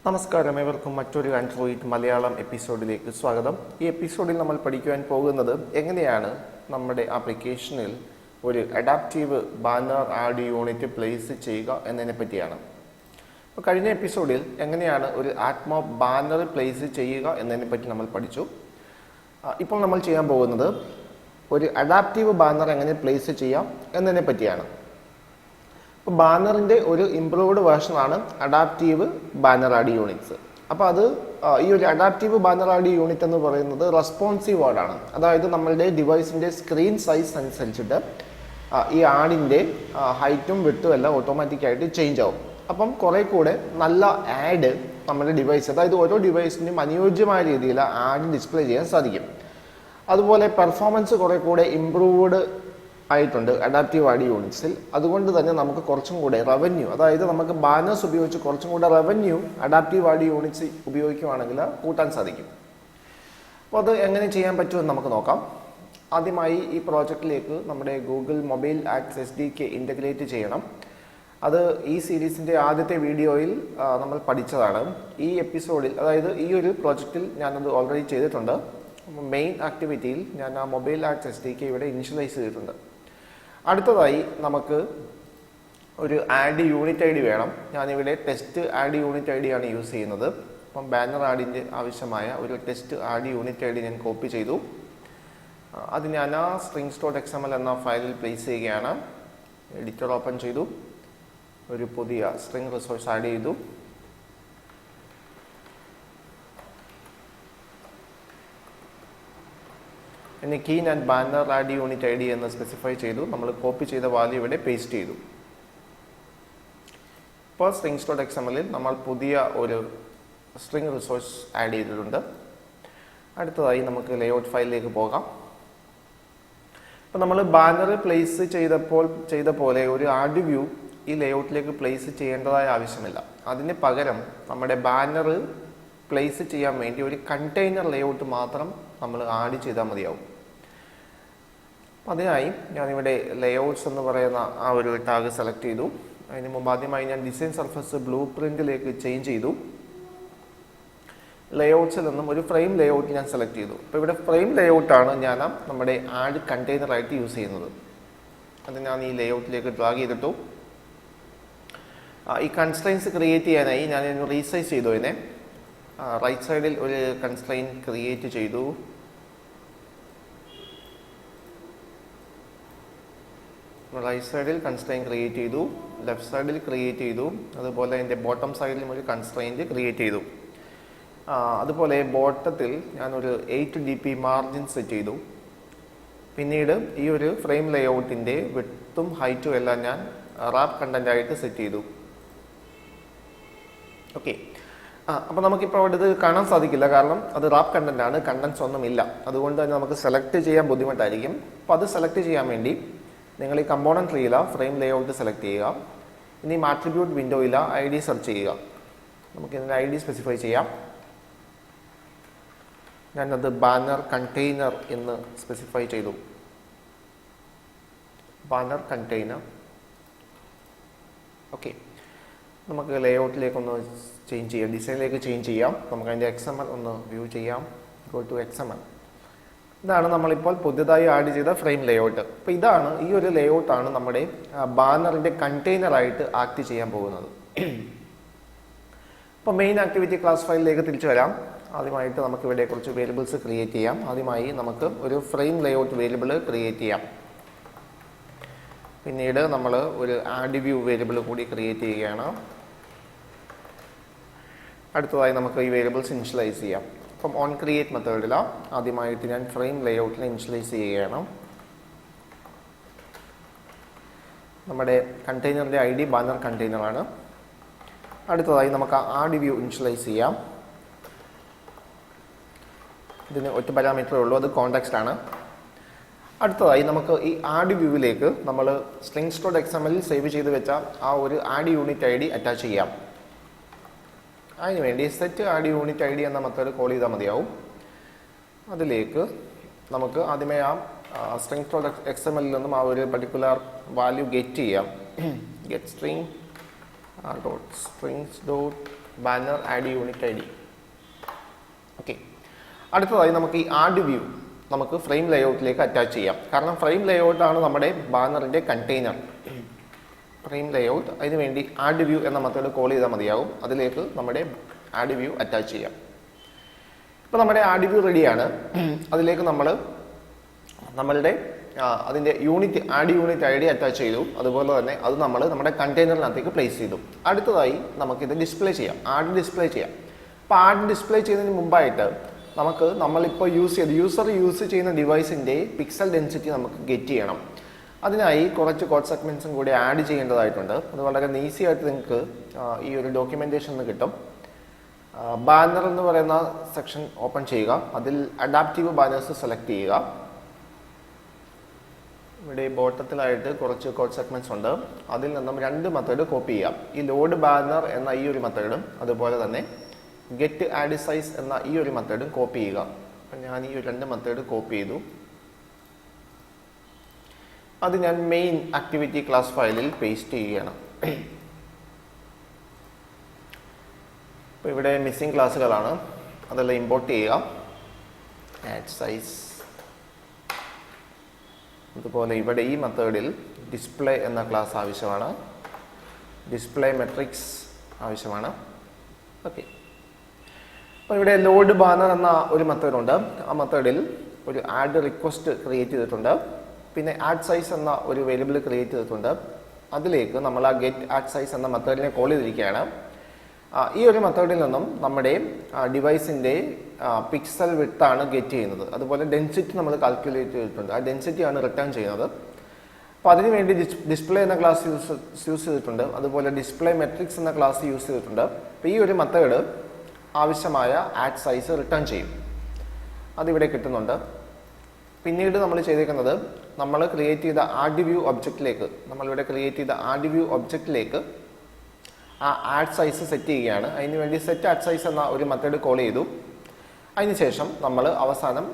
നമസ്കാരം, ഏവർക്കും മറ്റൊരു ആൻഡ്രോയിഡ് മലയാളം എപ്പിസോഡിലേക്ക് സ്വാഗതം. ഈ എപ്പിസോഡിൽ നമ്മൾ പഠിക്കുവാൻ പോകുന്നത് എങ്ങനെയാണ് നമ്മുടെ ആപ്ലിക്കേഷനിൽ ഒരു adaptive banner add unit place ചെയ്യുക എന്നതിനെ പറ്റിയാണ്. അപ്പോൾ കഴിഞ്ഞ എപ്പിസോഡിൽ എങ്ങനെയാണ് ഒരു AdMob ബാനർ പ്ലേസ് ചെയ്യുക എന്നതിനെ പറ്റി നമ്മൾ പഠിച്ചു. ഇപ്പോൾ നമ്മൾ ചെയ്യാൻ പോകുന്നത് ഒരു അഡാപ്റ്റീവ് ബാനർ എങ്ങനെ പ്ലേസ് ചെയ്യാം എന്നതിനെ പറ്റിയാണ്. അപ്പോൾ ബാനറിൻ്റെ ഒരു ഇംപ്രൂവ്ഡ് വേർഷനാണ് അഡാപ്റ്റീവ് ബാനർ ആഡ് യൂണിറ്റ്സ്. അപ്പോൾ അത് ഈ ഒരു അഡാപ്റ്റീവ് ബാനർ ആഡ് യൂണിറ്റ് എന്ന് പറയുന്നത് റെസ്പോൺസീവ് ആഡാണ്. അതായത് നമ്മളുടെ ഡിവൈസിൻ്റെ സ്ക്രീൻ സൈസ് അനുസരിച്ചിട്ട് ഈ ആഡിൻ്റെ ഹൈറ്റും വിട്ടും എല്ലാം ഓട്ടോമാറ്റിക്കായിട്ട് ചേഞ്ച് ആവും. അപ്പം കുറേ കൂടെ നല്ല ആഡ് നമ്മുടെ ഡിവൈസ്, അതായത് ഓരോ ഡിവൈസിനും അനുയോജ്യമായ രീതിയിൽ ആഡ് ഡിസ്പ്ലേ ചെയ്യാൻ സാധിക്കും. അതുപോലെ പെർഫോമൻസ് കുറേ കൂടെ ഇംപ്രൂവ്ഡ് ആയിട്ടുണ്ട് അഡാപ്റ്റീവ് ആഡ് യൂണിറ്റ്സിൽ. അതുകൊണ്ട് തന്നെ നമുക്ക് കുറച്ചും കൂടെ റവന്യൂ, അതായത് നമുക്ക് ബാനേഴ്സ് ഉപയോഗിച്ച് കുറച്ചും കൂടെ റവന്യൂ അഡാപ്റ്റീവ് ആഡ് യൂണിറ്റ്സ് ഉപയോഗിക്കുകയാണെങ്കിൽ കൂട്ടാൻ സാധിക്കും. അപ്പോൾ അത് എങ്ങനെ ചെയ്യാൻ പറ്റുമെന്ന് നമുക്ക് നോക്കാം. ആദ്യമായി ഈ പ്രോജക്റ്റിലേക്ക് നമ്മുടെ Google mobile apps SDK integrate ചെയ്യണം. അത് ഈ സീരീസിൻ്റെ ആദ്യത്തെ വീഡിയോയിൽ നമ്മൾ പഠിച്ചതാണ്. ഈ എപ്പിസോഡിൽ, അതായത് ഈ ഒരു പ്രോജക്റ്റിൽ ഞാനത് ഓൾറെഡി ചെയ്തിട്ടുണ്ട്. മെയിൻ ആക്ടിവിറ്റിയിൽ ഞാൻ ആ മൊബൈൽ ആപ്സ് SDK ഇവിടെ ഇനിഷ്യലൈസ് ചെയ്തിട്ടുണ്ട്. അടുത്തതായി നമുക്ക് ഒരു ആഡ് യൂണിറ്റ് ID വേണം. ഞാനിവിടെ ടെസ്റ്റ് ആഡ് യൂണിറ്റ് ID ആണ് യൂസ് ചെയ്യുന്നത്. അപ്പം ബാനർ ആഡിൻ്റെ ആവശ്യമായ ഒരു ടെസ്റ്റ് ആഡ് യൂണിറ്റ് ID ഞാൻ കോപ്പി ചെയ്തു. അത് ഞാൻ ആ strings.xml എന്ന ഫയലിൽ പ്ലേസ് ചെയ്യുകയാണ്. എഡിറ്റർ ഓപ്പൺ ചെയ്തു, ഒരു പുതിയ സ്ട്രിംഗ് റിസോഴ്സ് ആഡ് ചെയ്തു. ഇനി കീ ഞാൻ ബാനർ ആഡ് യൂണിറ്റ് ID എന്ന് സ്പെസിഫൈ ചെയ്തു. നമ്മൾ കോപ്പി ചെയ്ത വാല്യൂ ഇവിടെ പേസ്റ്റ് ചെയ്തു. ഇപ്പോൾ strings.xml നമ്മൾ പുതിയ ഒരു സ്ട്രിംഗ് റിസോഴ്സ് ആഡ് ചെയ്തിട്ടുണ്ട്. അടുത്തതായി നമുക്ക് ലേഔട്ട് ഫയലിലേക്ക് പോകാം. അപ്പോൾ നമ്മൾ ബാനർ പ്ലേസ് ചെയ്ത പോലെ ഒരു ആഡ് വ്യൂ ഈ ലേഔട്ടിലേക്ക് പ്ലേസ് ചെയ്യേണ്ടതായ ആവശ്യമില്ല. അതിന് പകരം നമ്മുടെ ബാനർ പ്ലേസ് ചെയ്യാൻ വേണ്ടി ഒരു കണ്ടെയ്നർ ലേഔട്ട് മാത്രം നമ്മൾ ആഡ് ചെയ്താൽ മതിയാവും. അതിനായി ഞാനിവിടെ ലേഔട്ട്സ് എന്ന് പറയുന്ന ആ ഒരു ടാഗ് സെലക്ട് ചെയ്തു. അതിന് മുമ്പ് ആദ്യമായി ഞാൻ ഡിസൈൻ സർഫസ് ബ്ലൂ പ്രിന്റിലേക്ക് ചേഞ്ച് ചെയ്തു. ലേഔട്ട്സിൽ നിന്നും ഒരു ഫ്രെയിം ലേഔട്ട് ഞാൻ സെലക്ട് ചെയ്തു. അപ്പോൾ ഇവിടെ ഫ്രെയിം ലേഔട്ടാണ് ഞാൻ നമ്മുടെ ആഡ് കണ്ടെയ്നറായിട്ട് യൂസ് ചെയ്യുന്നത്. അത് ഞാൻ ഈ ലേഔട്ടിലേക്ക് ഡ്രാഗ് ചെയ്തിട്ടു. ഈ കൺസ്ട്രെയിൻസ് ക്രിയേറ്റ് ചെയ്യാനായി ഞാൻ റീസൈസ് ചെയ്തു. ഇതിനെ റൈറ്റ് സൈഡിൽ ഒരു കൺസ്ട്രെയിൻ ക്രിയേറ്റ് ചെയ്തു. റൈറ്റ് സൈഡിൽ കൺസ്ട്രെയിൻ ക്രിയേറ്റ് ചെയ്തു, ലെഫ്റ്റ് സൈഡിൽ ക്രിയേറ്റ് ചെയ്തു. അതുപോലെ അതിൻ്റെ ബോട്ടം സൈഡിലും ഒരു കൺസ്ട്രെയിൻറ്റ് ക്രിയേറ്റ് ചെയ്തു. അതുപോലെ ബോട്ടത്തിൽ ഞാനൊരു 8 dp മാർജിൻ സെറ്റ് ചെയ്തു. പിന്നീട് ഈ ഒരു ഫ്രെയിം ലേഔട്ടിൻ്റെ വിഡ്ത്തും ഹൈറ്റും എല്ലാം ഞാൻ റാപ്പ് കണ്ടന്റ് ആയിട്ട് സെറ്റ് ചെയ്തു. ഓക്കെ, അപ്പോൾ നമുക്കിപ്പോൾ അവിടെ ഇത് കാണാൻ സാധിക്കില്ല, കാരണം അത് റാപ്പ് കണ്ടന്റ് ആണ്, കണ്ടന്റ്സ് ഒന്നുമില്ല. അതുകൊണ്ട് തന്നെ നമുക്ക് സെലക്ട് ചെയ്യാൻ ബുദ്ധിമുട്ടായിരിക്കും. അപ്പോൾ അത് സെലക്ട് ചെയ്യാൻ വേണ്ടി നിങ്ങൾ ഈ കമ്പോണന്റ് ട്രീയില ഫ്രെയിം ലേഔട്ട് സെലക്ട് ചെയ്യുക. ഇനി ആട്രിബ്യൂട്ട് വിൻഡോയില ID സെർച്ച് ചെയ്യുക. നമുക്ക് ഇതിൻ്റെ ID സ്പെസിഫൈ ചെയ്യാം. ഞാനത് ബാനർ കണ്ടെയ്നർ എന്ന് സ്പെസിഫൈ ചെയ്തു. Banner container. ഓക്കെ, നമുക്ക് ലേഔട്ടിലേക്കൊന്ന് ചേഞ്ച് ചെയ്യാം, ഡിസൈനിലേക്ക് ചേഞ്ച് ചെയ്യാം. നമുക്ക് അതിൻ്റെ XML ഒന്ന് വ്യൂ ചെയ്യാം. Go to XML. ഇതാണ് നമ്മളിപ്പോൾ പുതിയതായി ആഡ് ചെയ്ത ഫ്രെയിം ലേഔട്ട്. അപ്പോൾ ഇതാണ്, ഈ ഒരു ലേഔട്ടാണ് നമ്മുടെ ബാനറിൻ്റെ കണ്ടെയ്നറായിട്ട് ആക്ട് ചെയ്യാൻ പോകുന്നത്. അപ്പോൾ മെയിൻ ആക്ടിവിറ്റി ക്ലാസ് ഫയലിലേക്ക് തിരിച്ചു വരാം. ആദ്യമായിട്ട് നമുക്ക് ഇവിടെ കുറച്ച് വേരിയബിൾസ് ക്രിയേറ്റ് ചെയ്യാം. ആദ്യമായി നമുക്ക് ഒരു ഫ്രെയിം ലേഔട്ട് വേരിയബിൾ ക്രിയേറ്റ് ചെയ്യാം. പിന്നീട് നമ്മൾ ഒരു ആഡ് വ്യൂ വേരിയബിൾ കൂടി ക്രിയേറ്റ് ചെയ്യുകയാണ്. അടുത്തതായി നമുക്ക് ഈ വേരിയബിൾസ് ഇനിഷ്യലൈസ് ചെയ്യാം. അപ്പം ഓൺ ക്രിയേറ്റ് മെത്തേഡില ആദ്യമായിട്ട് ഞാൻ ഫ്രെയിം ലേഔട്ടിൽ ഇനിഷ്യലൈസ് ചെയ്യുകയാണ്. നമ്മുടെ കണ്ടെയ്നറിൻ്റെ ID ബാനർ കണ്ടെയ്നറാണ്. അടുത്തതായി നമുക്ക് ആഡ് വ്യൂ ഇനിഷ്യലൈസ് ചെയ്യാം. ഇതിന് ഒറ്റ പാരാമീറ്ററേ ഉള്ളൂ, അത് കോണ്ടെക്സ്റ്റ് ആണ്. അടുത്തതായി നമുക്ക് ഈ ആഡ് വ്യൂവിലേക്ക് നമ്മൾ strings.xml സേവ് ചെയ്ത് വെച്ച ആ ഒരു ആഡ് യൂണിറ്റ് ID അറ്റാച്ച് ചെയ്യാം. അതിനുവേണ്ടി സെറ്റ് ആഡ് യൂണിറ്റ് ID എന്ന മെത്തേഡ് കോൾ ചെയ്താൽ മതിയാവും. അതിലേക്ക് നമുക്ക് ആദ്യമേ ആ strings.xml നിന്നും ആ ഒരു പർട്ടിക്കുലർ വാല്യൂ ഗെറ്റ് ചെയ്യാം. Get string strings banner add unit I D. Okay, അടുത്തതായി നമുക്ക് ഈ ആഡ് വ്യൂ നമുക്ക് ഫ്രെയിം ലേഔട്ടിലേക്ക് അറ്റാച്ച് ചെയ്യാം. കാരണം ഫ്രെയിം ലേഔട്ടാണ് നമ്മുടെ ബാനറിൻ്റെ കണ്ടെയ്നർ. ഫ്രെയിം ലേഔട്ട്, അതിനുവേണ്ടി ആഡ് വ്യൂ എന്ന മെത്തേഡ് കോൾ ചെയ്താൽ മതിയാവും. അതിലേക്ക് നമ്മുടെ ആഡ് വ്യൂ അറ്റാച്ച് ചെയ്യാം. ഇപ്പോൾ നമ്മുടെ ആഡ് വ്യൂ റെഡിയാണ്. അതിലേക്ക് നമ്മളുടെ അതിൻ്റെ unit add unit I D attach ചെയ്തു. അതുപോലെ തന്നെ അത് നമ്മൾ നമ്മുടെ കണ്ടെയ്നറിനകത്തേക്ക് പ്ലേസ് ചെയ്തു. അടുത്തതായി നമുക്കിത് ഡിസ്പ്ലേ ചെയ്യാം, ആഡ് ഡിസ്പ്ലേ ചെയ്യാം. അപ്പോൾ ആഡ് ഡിസ്പ്ലേ ചെയ്യുന്നതിന് മുമ്പായിട്ട് നമ്മളിപ്പോൾ യൂസർ യൂസ് ചെയ്യുന്ന ഡിവൈസിൻ്റെ പിക്സൽ ഡെൻസിറ്റി നമുക്ക് ഗെറ്റ് ചെയ്യണം. അതിനായി കുറച്ച് കോഡ് സെഗ്മെൻറ്റ്സും കൂടി ആഡ് ചെയ്യേണ്ടതായിട്ടുണ്ട്. അത് വളരെ ഈസി ആയിട്ട് നിങ്ങൾക്ക് ഈ ഒരു ഡോക്യുമെൻറ്റേഷനിൽ കിട്ടും. ബാനർ എന്ന് പറയുന്ന സെക്ഷൻ ഓപ്പൺ ചെയ്യുക. അതിൽ അഡാപ്റ്റീവ് ബാനേഴ്സ് സെലക്ട് ചെയ്യുക. ഇവിടെ ബോട്ടത്തിലായിട്ട് കുറച്ച് കോഡ് സെഗ്മെൻറ്റ്സ് ഉണ്ട്. അതിൽ നിന്നും 2 മെത്തേഡ് കോപ്പി ചെയ്യാം. ഈ ലോഡ് ബാനർ എന്ന ഈ ഒരു മെത്തേഡും അതുപോലെ തന്നെ ഗെറ്റ് ആഡ് സൈസ് എന്ന ഈ ഒരു മെത്തേഡും കോപ്പി ചെയ്യുക. അപ്പം ഞാൻ ഈ 2 മെത്തേഡ് കോപ്പി ചെയ്തു. അത് ഞാൻ മെയിൻ ആക്ടിവിറ്റി ക്ലാസ് ഫയലിൽ പേസ്റ്റ് ചെയ്യുകയാണ്. അപ്പോൾ ഇവിടെ മിസ്സിംഗ് ക്ലാസ്സുകളാണ്, അതെല്ലാം ഇമ്പോർട്ട് ചെയ്യുക. ആഡ് സൈസ്, അതുപോലെ ഇവിടെ ഈ മെത്തേഡിൽ ഡിസ്പ്ലേ എന്ന ക്ലാസ് ആവശ്യമാണ്, ഡിസ്പ്ലേ മെട്രിക്സ് ആവശ്യമാണ്. ഓക്കെ, അപ്പോൾ ഇവിടെ ലോഡ് ബാനർ എന്ന ഒരു മെത്തേഡുണ്ട്. ആ മെത്തേഡിൽ ഒരു ആഡ് റിക്വസ്റ്റ് ക്രിയേറ്റ് ചെയ്തിട്ടുണ്ട്. പിന്നെ ആഡ് സൈസ് എന്ന ഒരു വേരിയബിൾ ക്രിയേറ്റ് ചെയ്തിട്ടുണ്ട്. അതിലേക്ക് നമ്മൾ ആ ഗെറ്റ് ആഡ് സൈസ് എന്ന മെത്തേഡിനെ കോൾ ചെയ്തിരിക്കുകയാണ്. ഈ ഒരു മെത്തേഡിൽ നിന്നും നമ്മുടെ ഡിവൈസിൻ്റെ പിക്സൽ വിഡ്ത്താണ് ഗെറ്റ് ചെയ്യുന്നത്. അതുപോലെ ഡെൻസിറ്റി നമ്മൾ കാൽക്കുലേറ്റ് ചെയ്തിട്ടുണ്ട്. ആ ഡെൻസിറ്റിയാണ് റിട്ടേൺ ചെയ്യുന്നത്. അപ്പോൾ അതിനുവേണ്ടി ഡിസ്പ്ലേ എന്ന ക്ലാസ് യൂസ് ചെയ്തിട്ടുണ്ട്. അതുപോലെ ഡിസ്പ്ലേ മെട്രിക്സ് എന്ന ക്ലാസ് യൂസ് ചെയ്തിട്ടുണ്ട്. അപ്പോൾ ഈ ഒരു മെത്തേഡ് ആവശ്യമായ ആഡ് സൈസ് റിട്ടേൺ ചെയ്യും. അതിവിടെ കിട്ടുന്നുണ്ട്. പിന്നീട് നമ്മൾ ചെയ്തേക്കുന്നത് നമ്മൾ ക്രിയേറ്റ് ചെയ്ത ആഡ് വ്യൂ ഒബ്ജക്റ്റിലേക്ക് ആ ആഡ് സൈസ് സെറ്റ് ചെയ്യുകയാണ്. അതിനുവേണ്ടി സെറ്റ് ആഡ് സൈസ് എന്ന ഒരു മെത്തേഡ് കോൾ ചെയ്തു. അതിനുശേഷം നമ്മൾ അവസാനം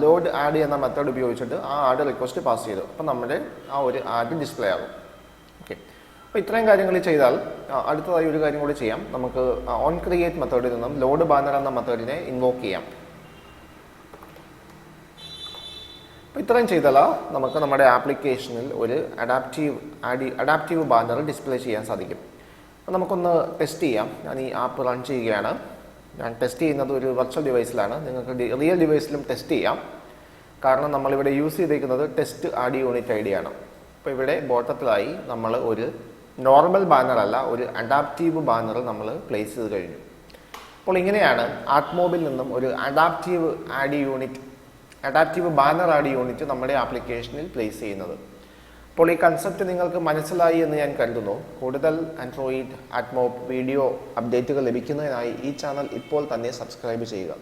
ലോഡ് ആഡ് എന്ന മെത്തേഡ് ഉപയോഗിച്ചിട്ട് ആ ആഡ് റിക്വസ്റ്റ് പാസ് ചെയ്തു. അപ്പം നമ്മുടെ ആ ഒരു ആഡ് ഡിസ്പ്ലേ ആകും. ഓക്കെ, അപ്പോൾ ഇത്രയും കാര്യങ്ങൾ ചെയ്താൽ അടുത്തതായി ഒരു കാര്യം കൂടി ചെയ്യാം. നമുക്ക് ഓൺ ക്രിയേറ്റ് മെത്തേഡിൽ നിന്നും ലോഡ് ബാനർ എന്ന മെത്തേഡിനെ ഇൻവോക്ക് ചെയ്യാം. അപ്പോൾ ഇത്രയും ചെയ്താൽ നമുക്ക് നമ്മുടെ ആപ്ലിക്കേഷനിൽ ഒരു അഡാപ്റ്റീവ് ബാനർ ഡിസ്പ്ലേ ചെയ്യാൻ സാധിക്കും. അപ്പോൾ നമുക്കൊന്ന് ടെസ്റ്റ് ചെയ്യാം. ഞാൻ ഈ ആപ്പ് റൺ ചെയ്യുകയാണ്. ഞാൻ ടെസ്റ്റ് ചെയ്യുന്നത് ഒരു വെർച്വൽ ഡിവൈസിലാണ്. നിങ്ങൾക്ക് റിയൽ ഡിവൈസിലും ടെസ്റ്റ് ചെയ്യാം. കാരണം നമ്മളിവിടെ യൂസ് ചെയ്തിരിക്കുന്നത് test add unit I D ആണ്. അപ്പോൾ ഇവിടെ ബോട്ടത്തിലായി നമ്മൾ ഒരു നോർമൽ ബാനർ അല്ല, ഒരു അഡാപ്റ്റീവ് ബാനർ നമ്മൾ പ്ലേസ് ചെയ്ത് കഴിഞ്ഞു. അപ്പോൾ ഇങ്ങനെയാണ് AdMobൽ നിന്നും ഒരു അഡാപ്റ്റീവ് ബാനർ ആഡ് യൂണിറ്റ് നമ്മുടെ ആപ്ലിക്കേഷനിൽ പ്ലേസ് ചെയ്യുന്നത്. അപ്പോൾ ഈ കൺസെപ്റ്റ് നിങ്ങൾക്ക് മനസ്സിലായി എന്ന് ഞാൻ കരുതുന്നു. കൂടുതൽ ആൻഡ്രോയിഡ് AdMob വീഡിയോ അപ്ഡേറ്റുകൾ ലഭിക്കുന്നതിനായി ഈ ചാനൽ ഇപ്പോൾ തന്നെ സബ്സ്ക്രൈബ് ചെയ്യുക.